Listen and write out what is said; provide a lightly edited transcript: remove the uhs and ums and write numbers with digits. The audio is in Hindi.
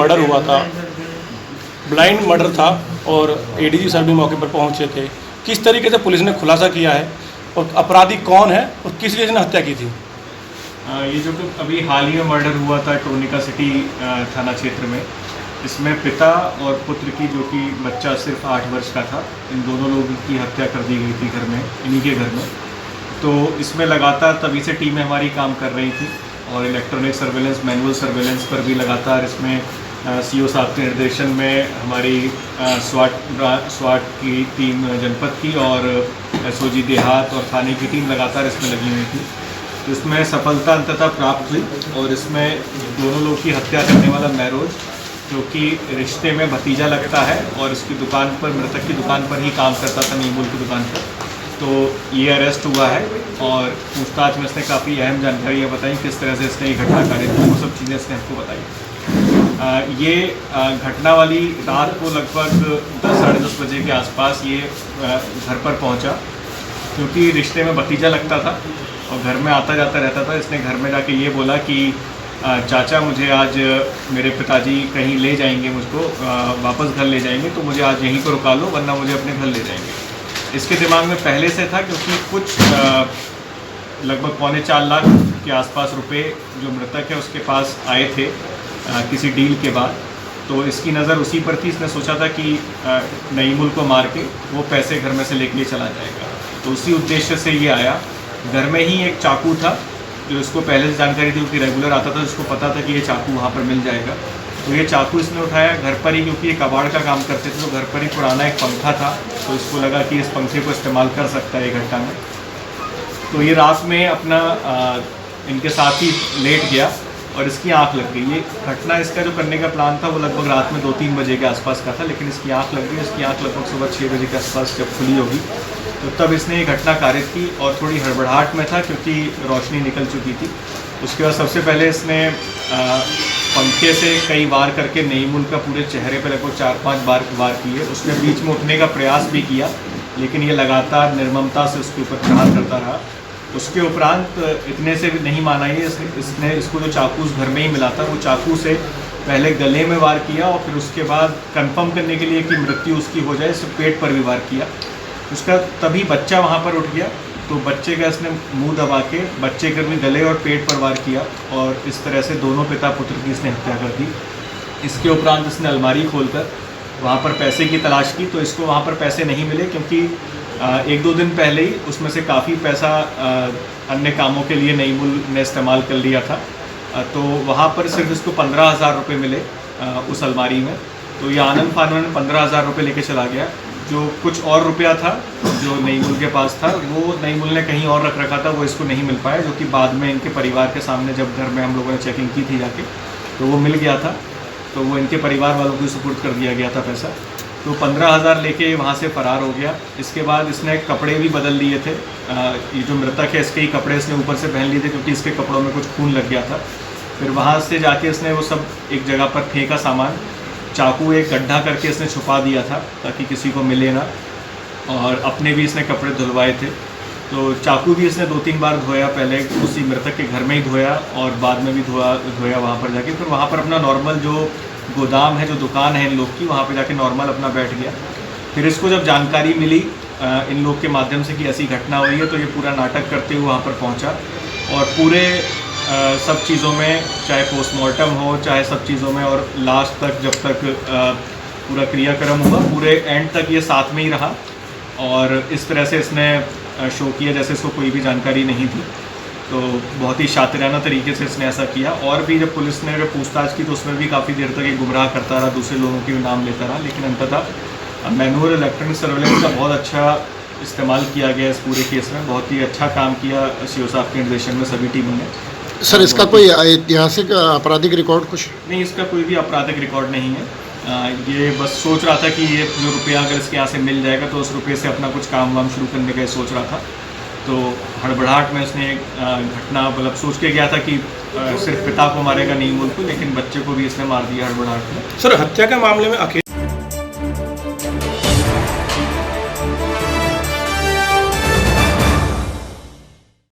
मर्डर हुआ था, ब्लाइंड मर्डर था और एडीजी सर भी मौके पर पहुंचे थे। किस तरीके से पुलिस ने खुलासा किया है और अपराधी कौन है और किस लिए इसने हत्या की थी? ये जो तो अभी हाल ही में मर्डर हुआ था टोनिका सिटी थाना क्षेत्र में, इसमें पिता और पुत्र की, जो कि बच्चा सिर्फ 8 वर्ष का था, इन दोनों लोगों की हत्या कर दी गई थी घर में, इन्हीं के घर में। तो इसमें लगातार तभी से टीमें हमारी काम कर रही थी और इलेक्ट्रॉनिक सर्वेलेंस, मैनुअल सर्वेलेंस पर भी लगातार इसमें सीओ साहब के निर्देशन में हमारी स्वाट की टीम जनपद की और एसओजी देहात और थाने की टीम लगातार इसमें लगी हुई थी। तो इसमें सफलता अंततः प्राप्त हुई और इसमें दोनों लोग की हत्या करने वाला महरोज, जो कि रिश्ते में भतीजा लगता है और इसकी दुकान पर, मृतक की दुकान पर ही काम करता था, नीमूल की दुकान पर, तो ये अरेस्ट हुआ है और पूछताछ में इसने काफ़ी अहम जानकारियाँ बताई, किस तरह से इसने ये घटना करी थी, वो सब चीज़ें इसने हमको बताई। ये घटना वाली रात को लगभग 10 साढ़े 10 बजे के आसपास ये घर पर पहुंचा, क्योंकि रिश्ते में भतीजा लगता था और घर में आता जाता रहता था। इसने घर में जाके ये बोला कि चाचा मुझे आज मेरे पिताजी कहीं ले जाएंगे, मुझको वापस घर ले जाएंगे, तो मुझे आज यहीं पर रुका लो वरना मुझे अपने घर ले जाएंगे। इसके दिमाग में पहले से था, क्योंकि कुछ लगभग 3.25 लाख के आसपास रुपए जो मृतक है उसके पास आए थे किसी डील के बाद, तो इसकी नज़र उसी पर थी। इसने सोचा था कि नईमुल को मार के वो पैसे घर में से लेके चला जाएगा, तो उसी उद्देश्य से ये आया। घर में ही एक चाकू था जो इसको पहले से जानकारी थी, कि रेगुलर आता था, जिसको पता था कि ये चाकू वहाँ पर मिल जाएगा, तो ये चाकू इसने उठाया घर पर ही, क्योंकि ये कबाड़ का काम करते थे, तो घर पर ही पुराना एक पंखा था, तो इसको लगा कि इस पंखे को इस्तेमाल कर सकता है ये घटना में। तो ये रात में अपना इनके साथ ही लेट गया और इसकी आंख लग गई। ये घटना, इसका जो करने का प्लान था वो लगभग रात में 2-3 बजे के आसपास का था, लेकिन इसकी आंख लग गई। इसकी आंख लगभग सुबह 6 बजे के आसपास जब खुली होगी, तो तब इसने ये घटना कारित की और थोड़ी हड़बड़ाहट में था, क्योंकि रोशनी निकल चुकी थी। उसके बाद सबसे पहले इसने पंखे से कई वार करके नईमुल का पूरे चेहरे पर लगभग 4-5 बार वार किए। उसने बीच में उठने का प्रयास भी किया, लेकिन ये लगातार निर्ममता से उसके ऊपर प्रहार करता रहा। उसके उपरांत इतने से भी नहीं माना, ये इसने इसको जो चाकू घर में ही मिला था, वो चाकू से पहले गले में वार किया और फिर उसके बाद कंफर्म करने के लिए कि मृत्यु उसकी हो जाए, इससे पेट पर भी वार किया। उसका तभी बच्चा वहाँ पर उठ गया, तो बच्चे का इसने मुंह दबा के बच्चे के भी गले और पेट पर वार किया और इस तरह से दोनों पिता पुत्र की इसने हत्या कर दी। इसके उपरांत इसने अलमारी खोलकर वहाँ पर पैसे की तलाश की, तो इसको वहाँ पर पैसे नहीं मिले, क्योंकि 1-2 दिन पहले ही उसमें से काफ़ी पैसा अन्य कामों के लिए नईमुल ने इस्तेमाल कर लिया था। तो वहाँ पर सिर्फ इसको 15,000 रुपये मिले उस अलमारी में। तो ये आनंद फानन में 15,000 रुपये लेके चला गया। जो कुछ और रुपया था जो नईमुल के पास था, वो नईमुल ने कहीं और रख रखा था, वो इसको नहीं मिल पाया, जो कि बाद में इनके परिवार के सामने जब घर में हम लोगों ने चेकिंग की थी जाके, तो वो मिल गया था। तो वो इनके परिवार वालों को सुपुर्द कर दिया गया था पैसा। तो 15,000 लेके वहाँ से फ़रार हो गया। इसके बाद इसने कपड़े भी बदल लिए थे। ये जो मृतक है इसके ही कपड़े इसने ऊपर से पहन लिए थे, क्योंकि इसके कपड़ों में कुछ खून लग गया था। फिर वहाँ से जाके इसने वो सब एक जगह पर फेंका सामान, चाकू एक गड्ढा करके इसने छुपा दिया था ताकि किसी को मिले ना, और अपने भी इसने कपड़े धुलवाए थे। तो चाकू भी इसने 2-3 बार धोया, पहले उसी मृतक के घर में ही धोया और बाद में भी धोया वहाँ पर जाके। फिर वहाँ पर अपना नॉर्मल जो गोदाम है, जो दुकान है इन लोग की, वहाँ पे जाके नॉर्मल अपना बैठ गया। फिर इसको जब जानकारी मिली इन लोग के माध्यम से कि ऐसी घटना हुई है, तो ये पूरा नाटक करते हुए वहाँ पर पहुँचा और पूरे सब चीज़ों में, चाहे पोस्टमार्टम हो, चाहे सब चीज़ों में, और लास्ट तक जब तक पूरा क्रियाक्रम हुआ, पूरे एंड तक ये साथ में ही रहा और इस तरह से इसने शो किया जैसे इसको कोई भी जानकारी नहीं थी। तो बहुत ही शातिराना तरीके से इसने ऐसा किया। और भी जब पुलिस ने जब पूछताछ की तो उसमें भी काफ़ी देर तक ये गुमराह करता रहा, दूसरे लोगों के भी नाम लेता रहा, लेकिन अंततः मैनुअल इलेक्ट्रॉनिक सर्वेलेंस का बहुत अच्छा इस्तेमाल किया गया इस पूरे केस में। बहुत ही अच्छा काम किया सीओ साहब के निर्देशन में सभी टीमों ने। सर, इसका कोई ऐतिहासिक आपराधिक रिकॉर्ड कुछ नहीं? इसका कोई भी आपराधिक रिकॉर्ड नहीं है। ये बस सोच रहा था कि ये जो रुपया अगर इसके यहाँ से मिल जाएगा तो उस रुपये से अपना कुछ काम वाम शुरू करने का सोच रहा था। तो हड़बड़ाहट में उसने घटना मतलब सोच के गया था कि सिर्फ पिता को मारेगा नईमुल को, लेकिन बच्चे को भी इसने मार दिया हड़बड़ाहट में। सर, हत्या के मामले में